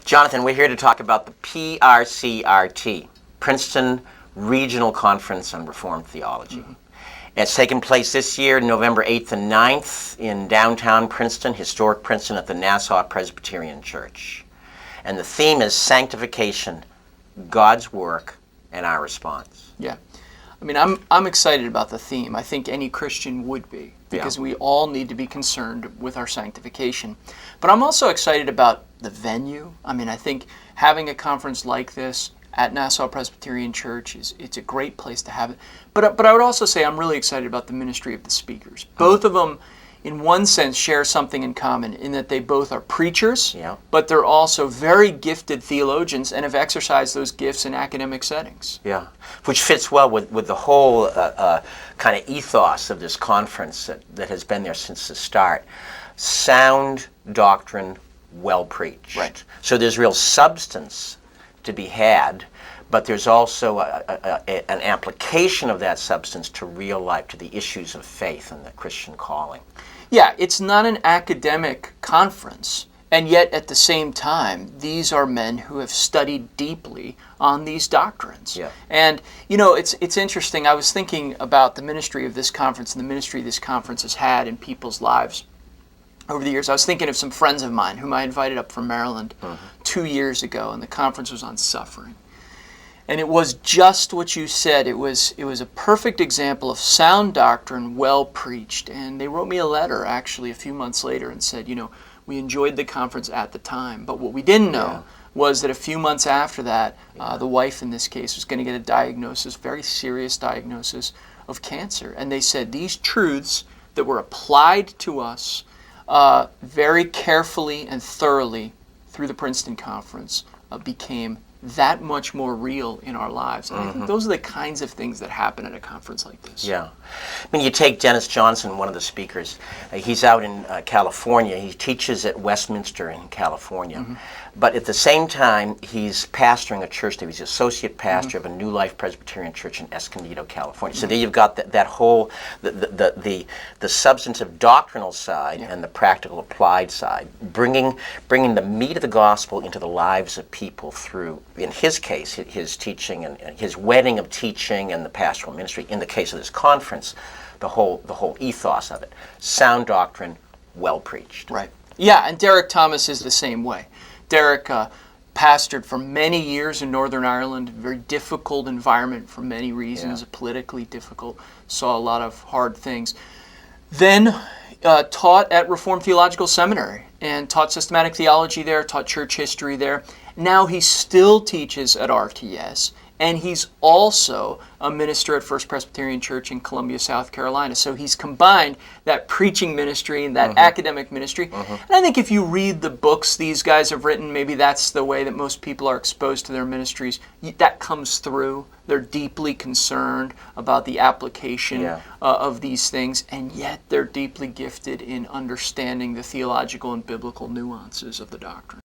Jonathan, we're here to talk about the PRCRT, Princeton Regional Conference on Reformed Theology. Mm-hmm. It's taking place this year, November 8th and 9th, in downtown Princeton, historic Princeton, at the Nassau Presbyterian Church. And the theme is Sanctification, God's Work, and Our Response. Yeah. I mean, I'm excited about the theme. I think any Christian would be, because we all need to be concerned with our sanctification. But I'm also excited about the venue. I mean, I think having a conference like this at Nassau Presbyterian Church it's a great place to have it. But I would also say I'm really excited about the ministry of the speakers. Both of them, in one sense, share something in common in that they both are preachers, but they're also very gifted theologians and have exercised those gifts in academic settings. Yeah, which fits well with the whole kind of ethos of this conference that has been there since the start. Sound doctrine, well preached. Right. So there's real substance to be had, but there's also an application of that substance to real life, to the issues of faith and the Christian calling. Yeah, it's not an academic conference, and yet at the same time, these are men who have studied deeply on these doctrines. Yeah. And, you know, it's interesting. I was thinking about the ministry of this conference and the ministry this conference has had in people's lives over the years. I was thinking of some friends of mine whom I invited up from Maryland 2 years ago, and the conference was on suffering. And it was just what you said. It was a perfect example of sound doctrine, well preached. And they wrote me a letter, actually, a few months later and said, you know, we enjoyed the conference at the time, but what we didn't know was that a few months after that, the wife in this case was going to get a diagnosis, very serious diagnosis of cancer. And they said these truths that were applied to us very carefully and thoroughly through the Princeton Conference became that much more real in our lives. And I think those are the kinds of things that happen at a conference like this. Yeah. I mean, you take Dennis Johnson, one of the speakers. He's out in California. He teaches at Westminster in California. But at the same time, he's pastoring a church there. He's associate pastor of a New Life Presbyterian Church in Escondido, California. So there you've got that whole, the substantive doctrinal side and the practical applied side, bringing the meat of the gospel into the lives of people through, in his case, his teaching and his wedding of teaching and the pastoral ministry. In the case of this conference, the whole ethos of it. Sound doctrine, well preached. Right. Yeah, and Derek Thomas is the same way. Derek pastored for many years in Northern Ireland, a very difficult environment for many reasons, politically difficult, saw a lot of hard things. Then taught at Reformed Theological Seminary and taught systematic theology there, taught church history there. Now he still teaches at RTS, and he's also a minister at First Presbyterian Church in Columbia, South Carolina. So he's combined that preaching ministry and that academic ministry. And I think if you read the books these guys have written, maybe that's the way that most people are exposed to their ministries. That comes through. They're deeply concerned about the application of these things, and yet they're deeply gifted in understanding the theological and biblical nuances of the doctrine.